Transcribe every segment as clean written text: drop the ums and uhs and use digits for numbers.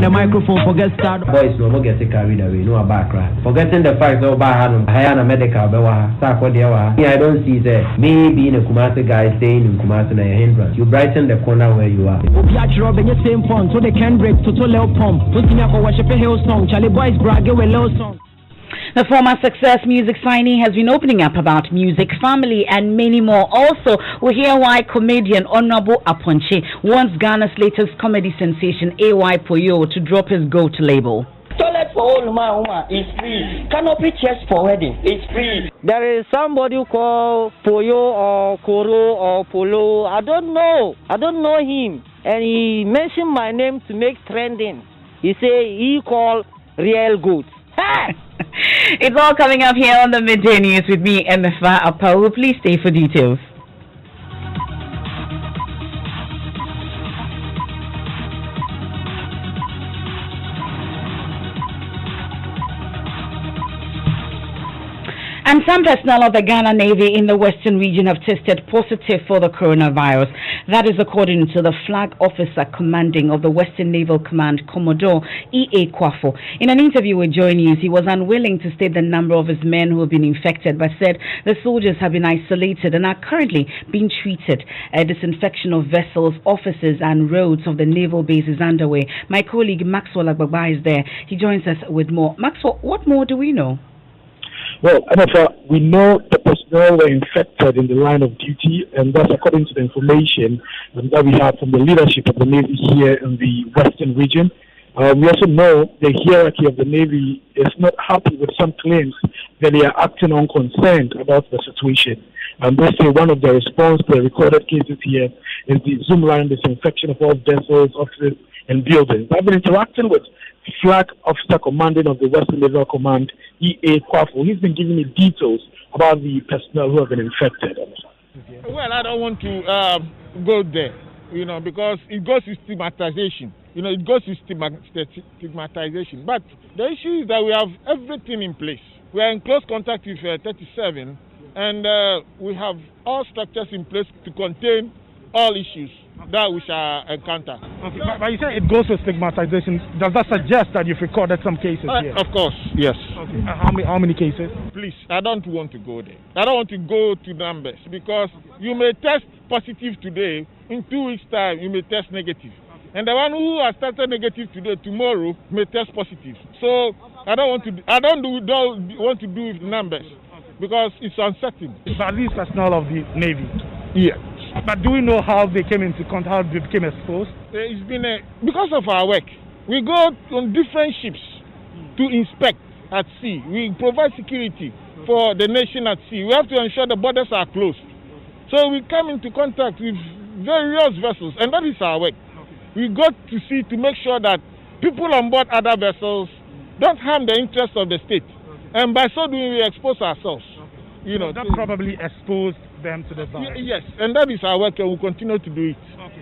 the microphone, forget start. Boys, no more get carried away, no background. Forgetting the fact that Hayana medical, I don't see that. Me being a Kumasi guy staying in Kumasi na hindrance. You brighten the corner where you are. Same phone, so they can break to little pump. Looking up for worship a hill song. Charlie boys brag with low song. The former Success Music signee has been opening up about music, family, and many more. Also, we hear why comedian Honorable Aponche wants Ghana's latest comedy sensation, AY Poyo, to drop his GOAT label. Toilet for all Uma is free. Canopy chairs for wedding is free. There is somebody who called Poyo or Koro or Polo. I don't know him. And he mentioned my name to make trending. He say he called real goods. It's all coming up here on the Midday News with me, Emefa Apawu. Please stay for details. And some personnel of the Ghana Navy in the Western region have tested positive for the coronavirus. That is according to the flag officer commanding of the Western Naval Command, Commodore E.A. Kwafo. In an interview with Joy News, he was unwilling to state the number of his men who have been infected, but said the soldiers have been isolated and are currently being treated. A disinfection of vessels, offices, and roads of the naval base is underway. My colleague Maxwell Agbagba is there. He joins us with more. Maxwell, what more do we know? Well, we know the personnel were infected in the line of duty, and that's according to the information that we have from the leadership of the Navy here in the Western region. We also know the hierarchy of the Navy is not happy with some claims that they are acting unconcerned about the situation. They say one of the response to the recorded cases here is the Zoom line disinfection of all vessels, offices, and buildings. I've been interacting with Flag Officer Commanding of the Western Naval Command, E.A. Kwafo. He's been giving me details about the personnel who have been infected. Well, I don't want to go there, because it goes to stigmatization. It goes to stigmatization. But the issue is that we have everything in place. We are in close contact with 37, and we have all structures in place to contain all issues that we shall encounter. Okay, but you say it goes to stigmatization. Does that suggest that you've recorded some cases here? Of course, yes. Okay. How many cases? Please, I don't want to go there. I don't want to go to numbers because you may test positive today, in 2 weeks' time you may test negative. And the one who has tested negative today, tomorrow may test positive. So I don't want to do with numbers because it's uncertain. So at least personnel of the Navy. Yeah. But do we know how they came into contact, how they became exposed? It's been because of our work. We go on different ships to inspect at sea. We provide security for the nation at sea. We have to ensure the borders are closed. So we come into contact with various vessels, and that is our work. We go to sea to make sure that people on board other vessels don't harm the interests of the state. And by so doing, we expose ourselves. That probably exposed them to the virus. Yes, and that is our work, and we'll continue to do it. Okay.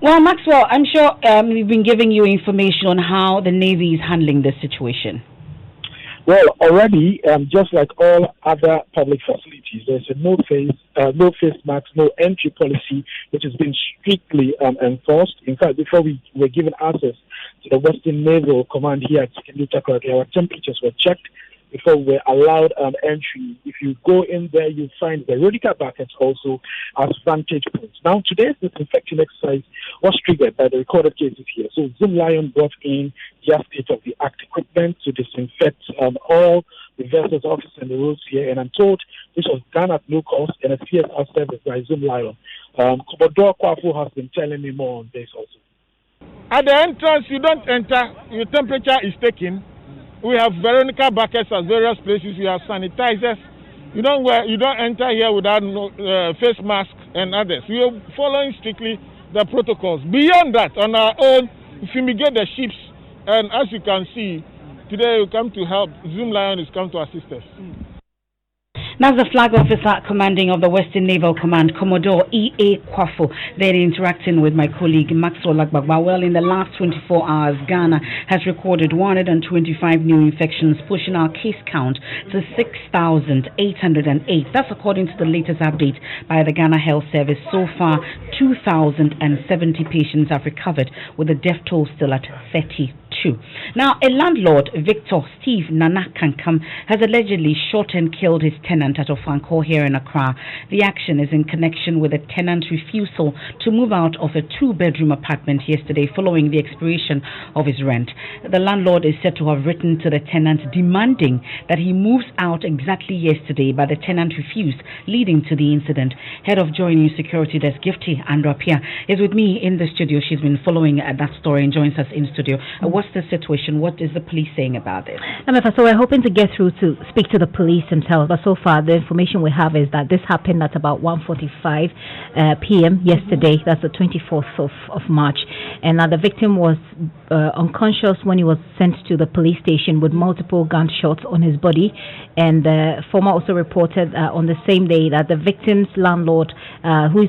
Well, Maxwell, I'm sure we've been giving you information on how the Navy is handling this situation. Well, already, just like all other public facilities, there's a no face mask, no entry policy, which has been strictly enforced. In fact, before we were given access to the Western Naval Command here at Sekenduta, our temperatures were checked before we were allowed entry. If you go in there, you find the radical buckets also as vantage points. Now, today's disinfection exercise was triggered by the recorded cases here. So Zoom Lion brought in their state-of-the-art equipment to disinfect all the vessels, offices, and the roads here. And I'm told this was done at no cost and a CSR service by Zoom Lion. Commodore Kwafo has been telling me more on this also. At the entrance, you don't enter. Your temperature is taken. We have Veronica buckets at various places. We have sanitizers. You don't enter here without face mask and others. We are following strictly the protocols. Beyond that, on our own, we fumigate the ships. And as you can see, today we come to help. Zoom Lion is come to assist us. That's the flag officer commanding of the Western Naval Command, Commodore E.A. Kwafo, then interacting with my colleague Maxwell Agbagba. Well, in the last 24 hours, Ghana has recorded 125 new infections, pushing our case count to 6,808. That's according to the latest update by the Ghana Health Service. So far, 2,070 patients have recovered, with the death toll still at 32. Now, a landlord, Victor Steve Nana Kankam, has allegedly shot and killed his tenant at Ofanko here in Accra. The action is in connection with the tenant's refusal to move out of a 2-bedroom apartment yesterday following the expiration of his rent. The landlord is said to have written to the tenant demanding that he moves out exactly yesterday, but the tenant refused, leading to the incident. Head of Joy News Security Desk, Gifty Andrapia, is with me in the studio. She's been following that story and joins us in studio. What's the situation? What is the police saying about this? Emefa, so we're hoping to get through to speak to the police themselves, but so far the information we have is that this happened at about 1:45 p.m. yesterday. That's the 24th of March, and the victim was unconscious when he was sent to the police station with multiple gunshots on his body. And the former also reported on the same day that the victim's landlord, who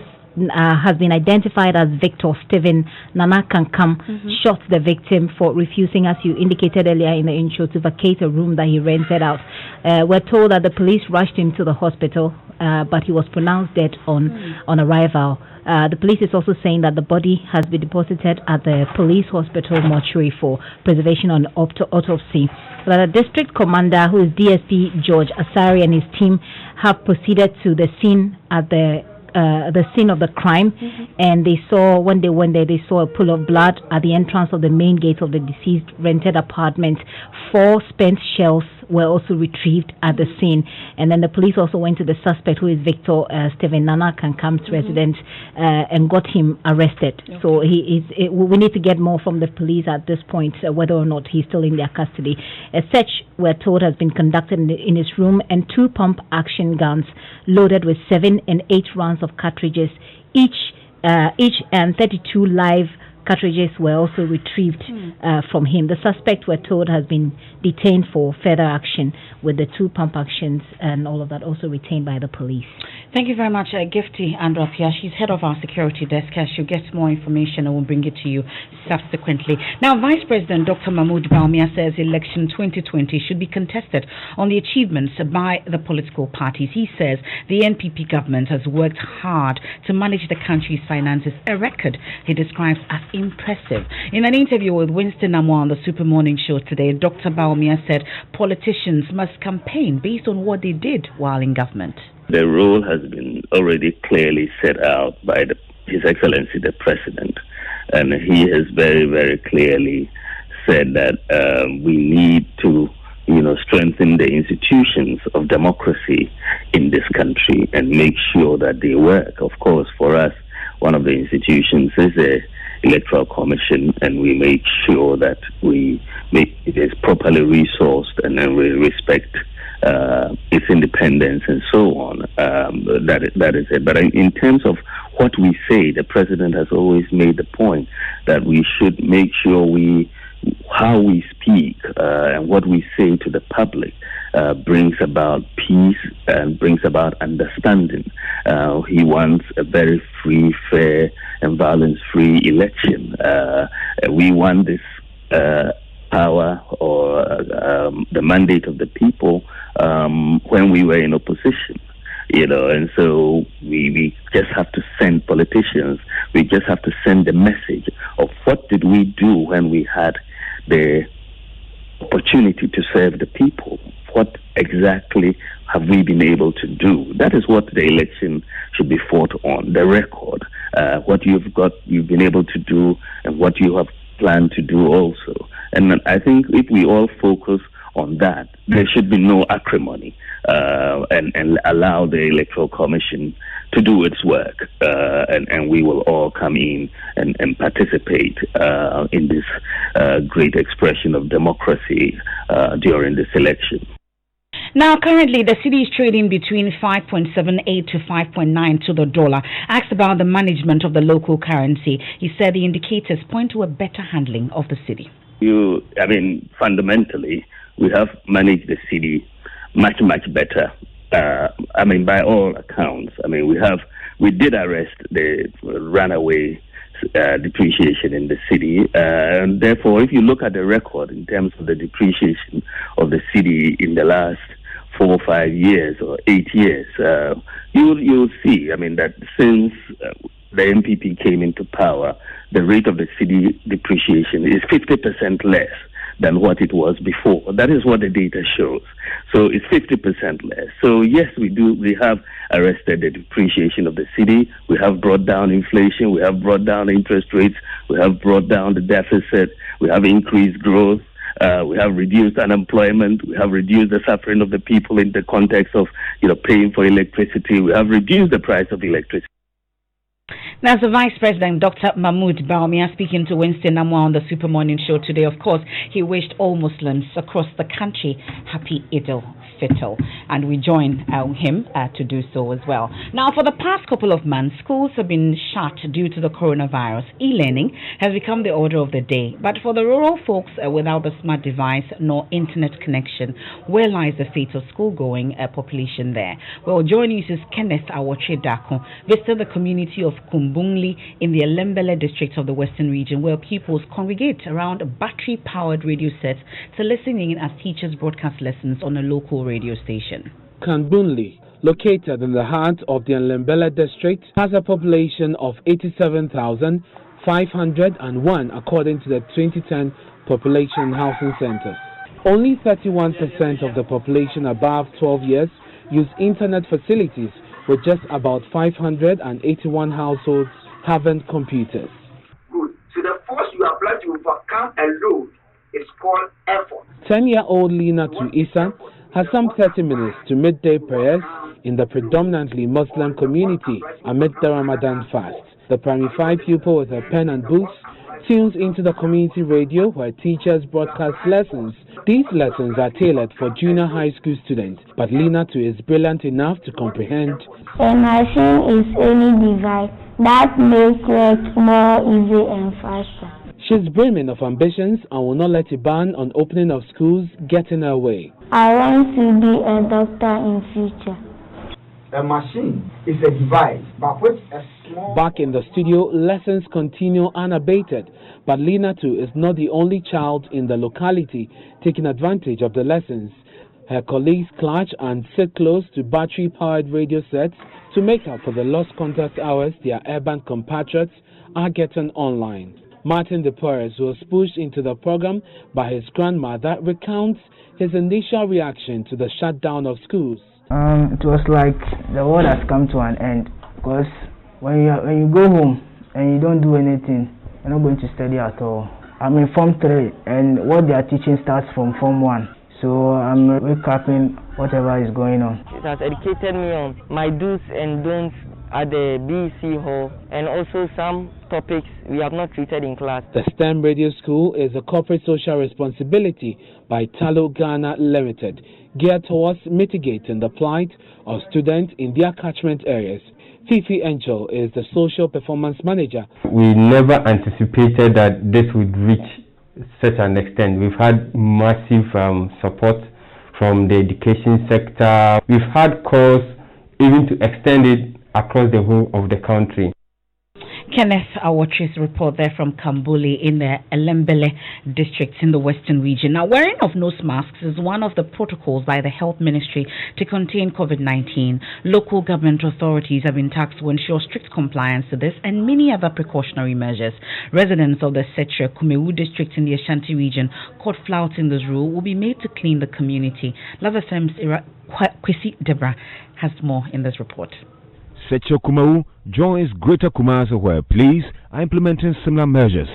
has been identified as Victor Stephen Nana Kankam, shot the victim for refusing, as you indicated earlier in the intro, to vacate a room that he rented out. We're told that the police rushed him to the hospital, but he was pronounced dead on arrival. The police is also saying that the body has been deposited at the police hospital mortuary for preservation on autopsy. The district commander, who is DSP George Asari, and his team have proceeded to the scene at the scene of the crime, and they saw, when they went there, they saw a pool of blood at the entrance of the main gate of the deceased rented apartment. 4 spent shells were also retrieved at the scene, and then the police also went to the suspect, who is Victor Stephen Nana Kankam's residence, and got him arrested. Okay. So we need to get more from the police at this point, whether or not he's still in their custody. A search, we're told, has been conducted in his room, and 2 pump action guns loaded with 7 and 8 rounds of cartridges each, and 32 live cartridges were also retrieved from him. The suspect, we're told, has been detained for further action, with the 2 pump actions and all of that also retained by the police. Thank you very much, Gifty Andrapia. She's head of our security desk. As she'll get more information, I will bring it to you subsequently. Now, Vice President Dr. Mahmoud Bawumia says election 2020 should be contested on the achievements by the political parties. He says the NPP government has worked hard to manage the country's finances, a record he describes as impressive. In an interview with Winston Amwa on the Super Morning Show today, Dr. Bawumia said politicians must campaign based on what they did while in government. The role has been already clearly set out by His Excellency the President, and he has very, very clearly said that we need to, strengthen the institutions of democracy in this country and make sure that they work. Of course, for us, one of the institutions is the Electoral Commission, and we make sure that it is properly resourced, and then we respect its independence and so on. That is it. But in terms of what we say, the President has always made the point that we should make sure how we speak and what we say to the public brings about peace and brings about understanding. He wants a very free, fair, and violence-free election. We want this power or the mandate of the people when we were in opposition, and so we just have to send politicians, we just have to send the message of what did we do when we had the opportunity to serve the people. What exactly have we been able to do? That is what the election should be fought on, the record, what you've been able to do, and what you have planned to do also. And I think if we all focus on that, there should be no acrimony, and allow the Electoral Commission to do its work, and we will all come in and participate in this great expression of democracy during this election. Now, currently, the cedi is trading between 5.78 to 5.9 to the dollar. Asked about the management of the local currency, he said the indicators point to a better handling of the cedi. Fundamentally, we have managed the cedi much, much better by all accounts, we did arrest the runaway depreciation in the city, and therefore, if you look at the record in terms of the depreciation of the city in the last 4 or 5 years or 8 years, you'll see, that since the MPP came into power, the rate of the city depreciation is 50% less than what it was before. That is what the data shows. So it's 50% less. So yes, we have arrested the depreciation of the city. We have brought down inflation. We have brought down interest rates. We have brought down the deficit. We have increased growth. We have reduced unemployment. We have reduced the suffering of the people in the context of, paying for electricity. We have reduced the price of electricity. That's the Vice President, Dr. Mahmoud Bawumia, speaking to Winston Namwa on the Super Morning Show today. Of course, he wished all Muslims across the country happy Eid al-Fitr, and we join him to do so as well. Now, for the past couple of months, schools have been shut due to the coronavirus. E-learning has become the order of the day, but for the rural folks without the smart device nor internet connection, where lies the fate of school-going population there? Well, joining us is Kenneth Awotridako, visited the community of Kumbungli in the Elembele district of the Western region, where pupils congregate around battery-powered radio sets to listen in as teachers broadcast lessons on a local radio station. Kumbungli, located in the heart of the Elembele district, has a population of 87,501 according to the 2010 Population Housing Census. Only 31% of the population above 12 years use internet facilities, with just about 581 households having computers. Good. So the force you apply to overcome a load is called effort. 10-year-old Lina to Isa has some 30 minutes to midday prayers in the predominantly Muslim community amid the Ramadan fast. The primary 5 pupil with a pen and books tunes into the community radio where teachers broadcast lessons. These lessons are tailored for junior high school students, but Lina too is brilliant enough to comprehend. A machine is any device that makes work more easy and faster. She's brimming of ambitions and will not let a ban on opening of schools get in her way. I want to be a doctor in future. A machine is a device by which a small... Back in the studio, lessons continue unabated, but Lina too is not the only child in the locality taking advantage of the lessons. Her colleagues clutch and sit close to battery-powered radio sets to make up for the lost contact hours their urban compatriots are getting online. Martin De Porres, who was pushed into the program by his grandmother, recounts his initial reaction to the shutdown of schools. It was like the world has come to an end, because when you go home and you don't do anything, you're not going to study at all. I'm in Form 3 and what they are teaching starts from Form 1. So I'm recapping whatever is going on. It has educated me on my do's and don'ts at the BEC hall, and also some topics we have not treated in class. The STEM Radio School is a corporate social responsibility by Talo Ghana Limited, geared towards mitigating the plight of students in their catchment areas. Fifi Angel is the social performance manager. We never anticipated that this would reach such an extent. We've had massive support from the education sector. We've had calls even to extend it across the whole of the country. Kenneth Awotri's report there from Kambuli in the Elembele district in the Western region. Now, wearing of nose masks is one of the protocols by the Health Ministry to contain COVID-19. Local government authorities have been tasked to ensure strict compliance to this and many other precautionary measures. Residents of the Setre Kumewu district in the Ashanti region caught flouting this rule will be made to clean the community. Love FM's Kwesi Debra has more in this report. Setre Kumewu joins Greater Kumasi where police are implementing similar measures.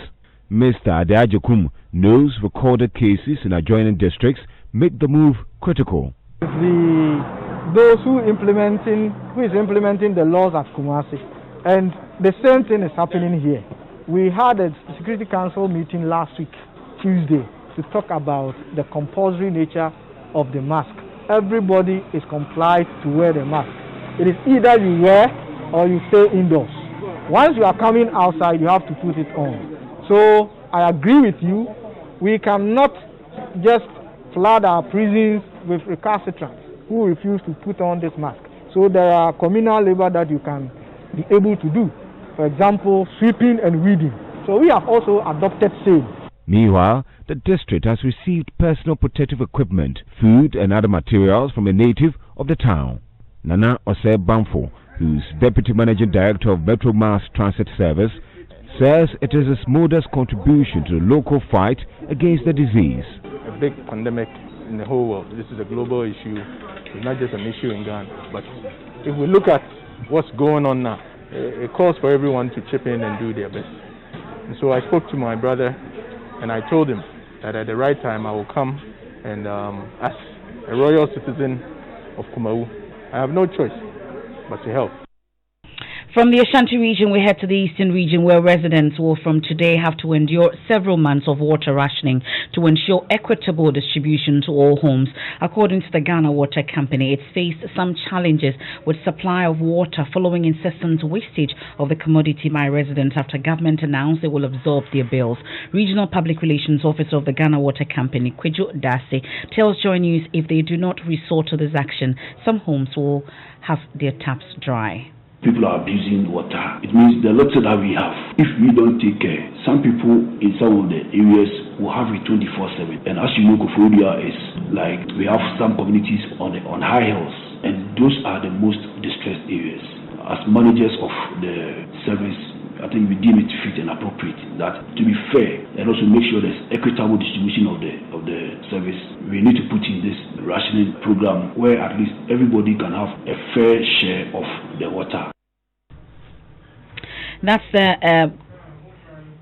Mr. Adeajokum knows recorded cases in adjoining districts make the move critical. Those who is implementing the laws at Kumasi, and the same thing is happening here. We had a Security Council meeting last week, Tuesday, to talk about the compulsory nature of the mask. Everybody is complied to wear the mask. It is either you wear or you stay indoors. Once you are coming outside, you have to put it on. So I agree with you. We cannot just flood our prisons with recalcitrants. who refuse to put on this mask. So there are communal labor that you can be able to do. For example, sweeping and weeding. So we have also adopted same. Meanwhile, the district has received personal protective equipment, food and other materials from a native of the town. Nana Ose Bamfo, who's Deputy Managing Director of Metro Mass Transit Service, says it is his modest contribution to the local fight against the disease. A big pandemic in the whole world. This is a global issue. It's not just an issue in Ghana. But if we look at what's going on now, it calls for everyone to chip in and do their best. And so I spoke to my brother and I told him that at the right time I will come and as a royal citizen of Kumawu, I have no choice but to help. From the Ashanti region, we head to the eastern region where residents will from today have to endure several months of water rationing to ensure equitable distribution to all homes. According to the Ghana Water Company, it's faced some challenges with supply of water following incessant wastage of the commodity by residents after government announced they will absorb their bills. Regional Public Relations Officer of the Ghana Water Company, Kwejo Dase, tells Joy News if they do not resort to this action, some homes will have their taps dry. People are abusing water. It means the water that we have, if we don't take care, some people in some of the areas will have it 24/7. And as you know, Kofodia is like, we have some communities on high hills, and those are the most distressed areas. As managers of the service, I think we deem it fit and appropriate that, to be fair and also make sure there's equitable distribution of the service, we need to put in this rationing program where at least everybody can have a fair share of the water. That's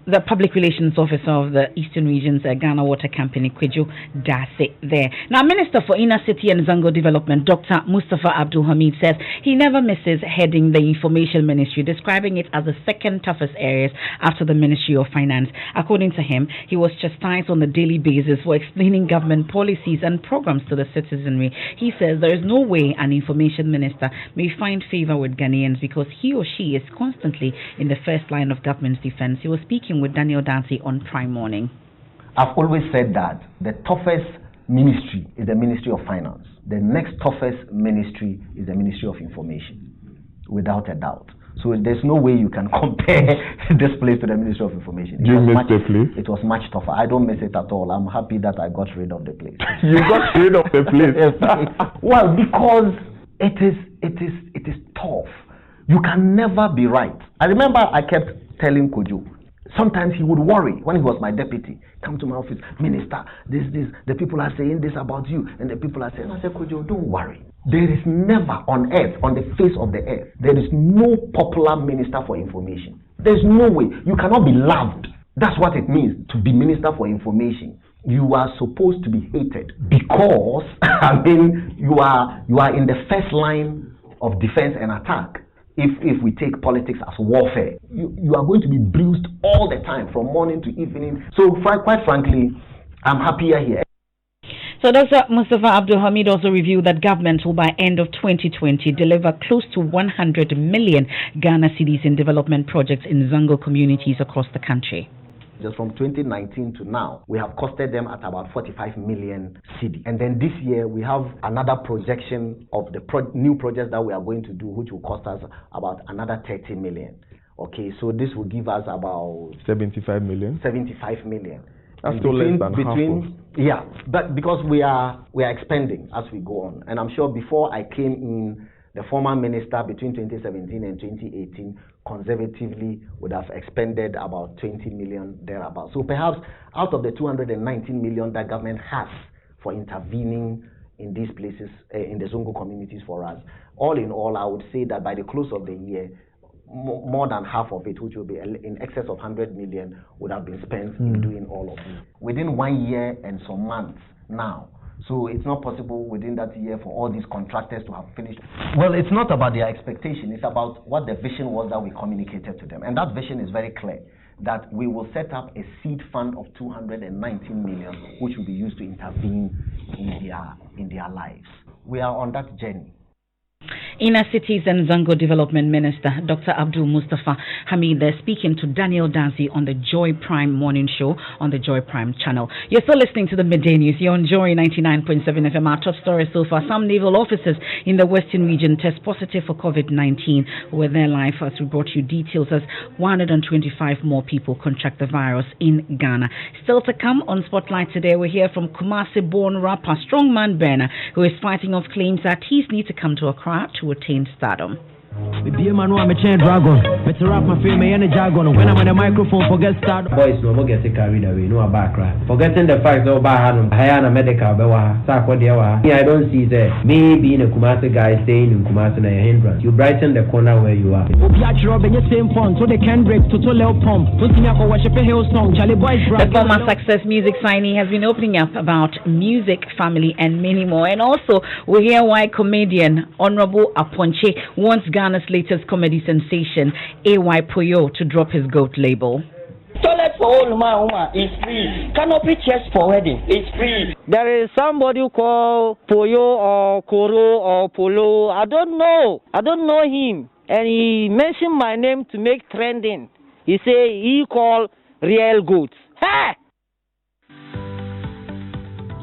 the Public Relations Officer of the Eastern Region's Ghana Water Company, Kwejo Dase there. Now, Minister for Inner City and Zango Development, Dr. Mustafa Abdul Hamid, says he never misses heading the Information Ministry, describing it as the second toughest areas after the Ministry of Finance. According to him, he was chastised on a daily basis for explaining government policies and programs to the citizenry. He says there is no way an Information Minister may find favor with Ghanaians because he or she is constantly in the first line of government's defense. He was speaking with Daniel Dancy on Prime Morning. I've always said that the toughest ministry is the Ministry of Finance. The next toughest ministry is the Ministry of Information, without a doubt. So there's no way you can compare this place to the Ministry of Information. It was much tougher. I don't miss it at all. I'm happy that I got rid of the place. You got rid of the place? Well, because it is tough. You can never be right. I remember I kept telling Kojo, sometimes he would worry when he was my deputy. Come to my office, Minister, this, the people are saying this about you, and the people are saying, I said, Kojo, don't worry. There is never on earth, on the face of the earth, there is no popular minister for information. There's no way. You cannot be loved. That's what it means to be Minister for Information. You are supposed to be hated because, you are in the first line of defense and attack. If we take politics as warfare, you are going to be bruised all the time from morning to evening. So quite frankly, I'm happier here. So Dr. Mustafa Abdul Hamid also revealed that government will by end of 2020 deliver close to 100 million Ghana cedis in development projects in Zango communities across the country. Just from 2019 to now, we have costed them at about 45 million cedi. And then this year, we have another projection of the new projects that we are going to do, which will cost us about another 30 million. Okay, so this will give us about 75 million. 75 million. That's still less than half of. Yeah, but because we are expanding as we go on. And I'm sure before I came in, the former minister between 2017 and 2018 conservatively would have expended about 20 million thereabouts. So perhaps out of the 219 million that government has for intervening in these places, in the Zongo communities for us, all in all, I would say that by the close of the year, more than half of it, which will be in excess of 100 million, would have been spent in doing all of it. Within 1 year and some months now. So it's not possible within that year for all these contractors to have finished. Well, it's not about their expectation. It's about what the vision was that we communicated to them. And that vision is very clear, that we will set up a seed fund of 219 million, which will be used to intervene in their lives. We are on that journey. Inner Cities and Zango Development Minister Dr. Abdul Mustafa Hamid speaking to Daniel Danzi on the Joy Prime Morning Show on the Joy Prime channel. You're still listening to the Midday News. You're on Joy 99.7 FM. Our top story so far: some naval officers in the Western region test positive for COVID-19. We're there live as we brought you details as 125 more people contract the virus in Ghana. Still to come on Spotlight today, we hear from Kumasi-born rapper Strongman Berner, who is fighting off claims that he's need to come to Accra to attain stardom. I'm a chain dragon. Better rap my film, my jargon. When I'm on the microphone, forget start. Boys, no more get carried away, no background. Forgetting the fact that Hayana medical, I don't see that. Me being a Kumasi guy staying in Kumasi na hindrance. You brighten the corner where you are. The same fun, so they can break to Leo Pump. The former Success Music signee has been opening up about music, family, and many more. And also, we hear why comedian Honorable Aponche wants Ghana's latest comedy sensation, AY Puyo, to drop his GOAT label. Toilet for all Uma is free. Canopy chairs for wedding is free. There is somebody who called Puyo or Koro or Polo. I don't know him. And he mentioned my name to make trending. He say he called real goats. Hey!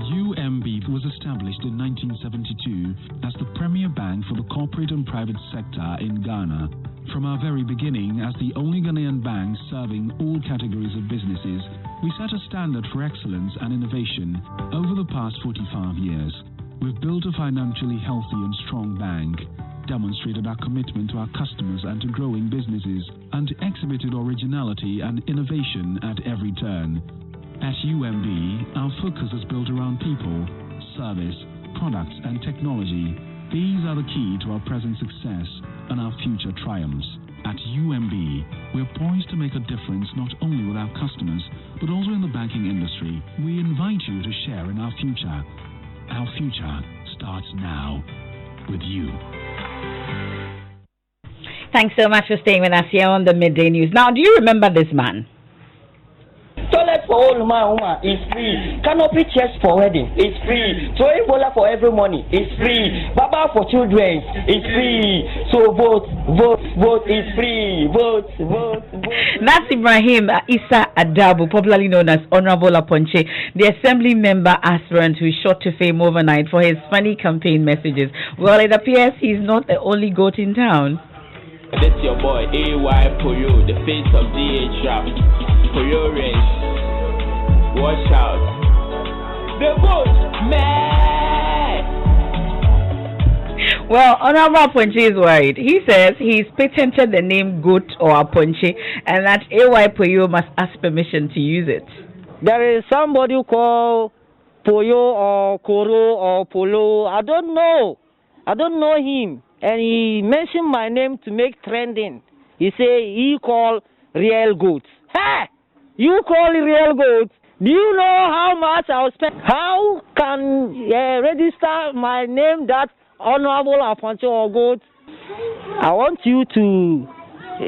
UMB was established in 1972 as the premier bank for the corporate and private sector in Ghana. From our very beginning, as the only Ghanaian bank serving all categories of businesses, we set a standard for excellence and innovation. Over the past 45 years, we've built a financially healthy and strong bank, demonstrated our commitment to our customers and to growing businesses, and exhibited originality and innovation at every turn. At UMB, our focus is built around people, service, products, and technology. These are the key to our present success and our future triumphs. At UMB, we're poised to make a difference not only with our customers, but also in the banking industry. We invite you to share in our future. Our future starts now with you. Thanks so much for staying with us here on the Midday News. Now, do you remember this man? Toilet for all Uma is free. Canopy chairs for wedding is free. Throwing bola for every money is free. Baba for children is free. So vote is free. Vote. That's Ibrahim Issa Adabu, popularly known as Honorable Aponche, the assembly member aspirant who shot to fame overnight for his funny campaign messages. Well, it appears he's not the only goat in town. This your boy AY Puyo, the face of DH rap. Puyo race, watch out. The goat man. Well, Honorable Aponche is worried. He says he's patented the name Goat or Aponche, and that AY Puyo must ask permission to use it. There is somebody who called Puyo or Koro or Polo. I don't know him. And he mentioned my name to make trending. He say he called real goats. Hey! You call real goats? Do you know how much I'll spend? How can register my name that Honorable Aponche or goat? I want you to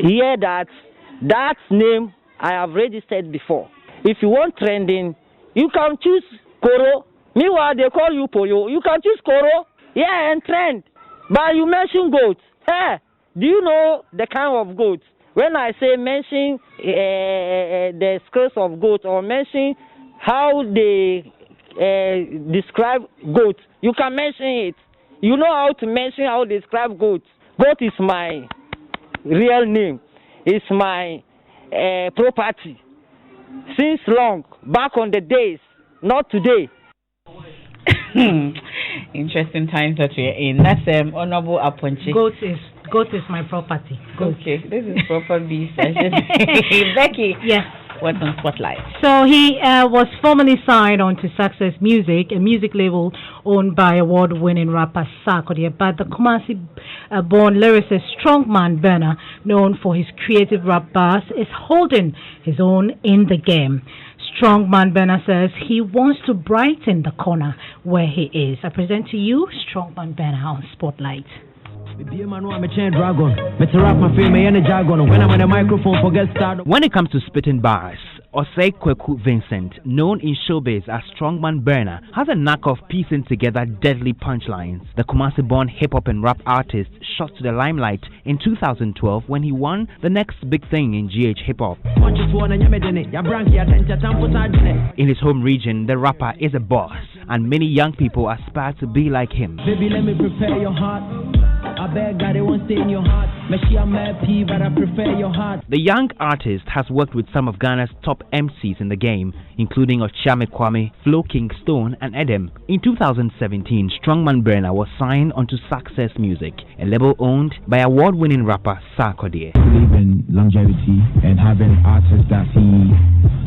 hear that name I have registered before. If you want trending, you can choose Koro. Meanwhile, they call you Poyo. You can choose Koro. Yeah, and trend. But you mention goats. Hey, do you know the kind of goats? When I say mention the skills of goats or mention how they describe goats, you can mention it. You know how to mention how they describe goats. Goat is my real name. It's my property. Since long, back on the days, not today. Interesting times that we're in. That's Honorable Aponche. Goat is my property. Goat. Okay, this is proper B session. Becky, yes, what's on Spotlight? So he was formally signed on to Success Music, a music label owned by award-winning rapper Sarkodie, but the Kumasi-born lyricist Strongman Berner, known for his creative rap bars, is holding his own in the game. Strongman Berner says he wants to brighten the corner where he is. I present to you Strongman Berner on Spotlight. When I'm on the microphone, forget start. When it comes to spitting bars, Osei Kweku Vincent, known in showbiz as Strongman Burner, has a knack of piecing together deadly punchlines. The Kumasi-born hip-hop and rap artist shot to the limelight in 2012 when he won the next big thing in GH hip-hop. In his home region, the rapper is a boss, and many young people aspire to be like him. Baby, let me prepare your heart. I beg God, it won't stay in your heart. Maybe I'm happy, but I prefer your heart. The young artist has worked with some of Ghana's top MCs in the game, including Ochame Kwame, Flo King Stone, and Edem. In 2017, Strongman Burner was signed onto Success Music, a label owned by award-winning rapper Sarkodie. Believe in longevity and having artists that see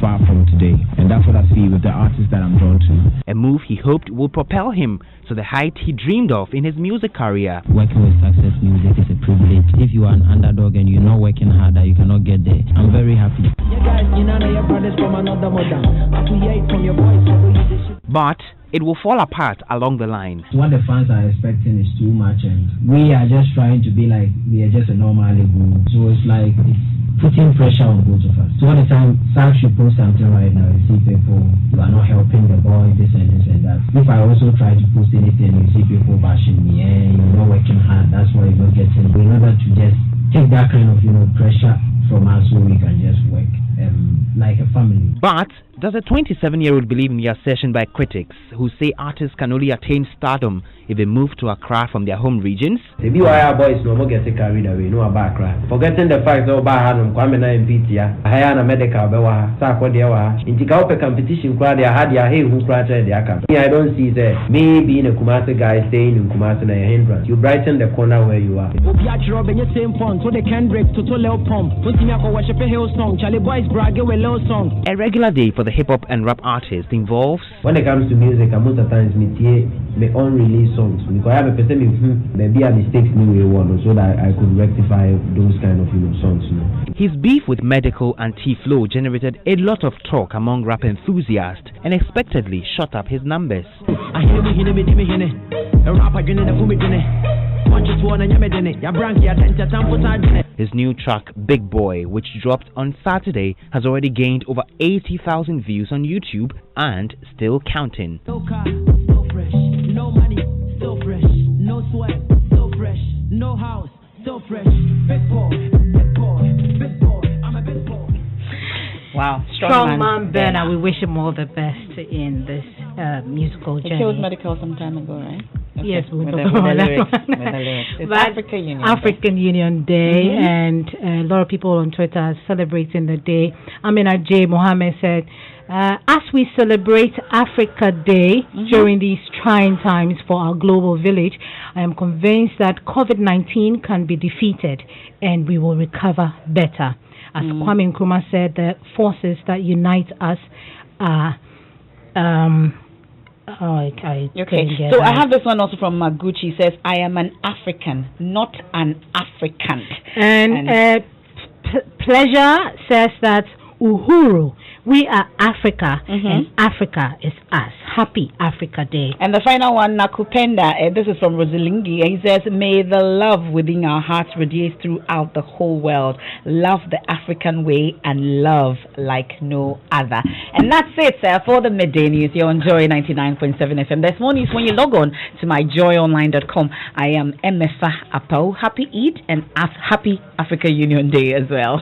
far from today, and that's what I see with the artists that I'm drawn to. A move he hoped would propel him to the height he dreamed of in his music career. Working with Success Music is a privilege. If you are an underdog and you're not working harder, you cannot get there. I'm very happy. But it will fall apart along the line. What the fans are expecting is too much, and we are just trying to be like we are just a normal label. So it's like it's putting pressure on both of us. So all the time, Sam should post something right now. You see people who are not helping the boy, this and that. If I also try to post anything, you see people bashing me, you're not working hard, that's why you're not getting. In order to just take that kind of pressure from us, so we can just work like a family. But does a 27-year-old believe in the assertion by critics who say artists can only attain stardom if they move to Accra from their home regions? The BYR boys no more get carried away, no about Accra. Forgetting the fact that Obahanum, Kwamena and Pitia, Hayana Medical Bewa, Sako Dewa, in Tikaope competition, crowd, they had their hay who crash at the account. I don't see that. Me being a Kumasi guy staying in Kumasi and a hindrance. You brighten the corner where you are. A regular day for the hip-hop and rap artist involves... When it comes to music, most of the times me my unreleased songs. Because I have a person maybe a mistakes new way one, so that I could rectify those kind of songs. His beef with Medical and T-Flow generated a lot of talk among rap enthusiasts and expectedly shot up his numbers. His new track, Big Boy, which dropped on Saturday, has already gained over 80,000 views on YouTube and still counting. No car, so fresh. No money, so fresh. No sweat, so fresh. No house, so fresh. Big boy, big boy, big boy. I'm a big boy. Wow, Strongman Burner. We wish him all the best in this musical journey. He killed Medical some time ago, right? Okay. Yes, with the lyrics. It's African Union Day, and a lot of people on Twitter are celebrating the day. Amina J. Mohammed said, as we celebrate Africa Day during these trying times for our global village, I am convinced that COVID-19 can be defeated and we will recover better. As Kwame Nkrumah said, the forces that unite us are... okay, so I have this one also from Maguchi. Says, I am an African, not an African. And Pleasure says that Uhuru, we are Africa, and Africa is us. Happy Africa Day. And the final one, Nakupenda, this is from Rosalingi. He says, may the love within our hearts radiate throughout the whole world. Love the African way and love like no other. And that's it, for the midday news. You're on Joy 99.7 FM. There's more news when you log on to myjoyonline.com. I am Emefa Apawu. Happy Eid and happy Africa Union Day as well.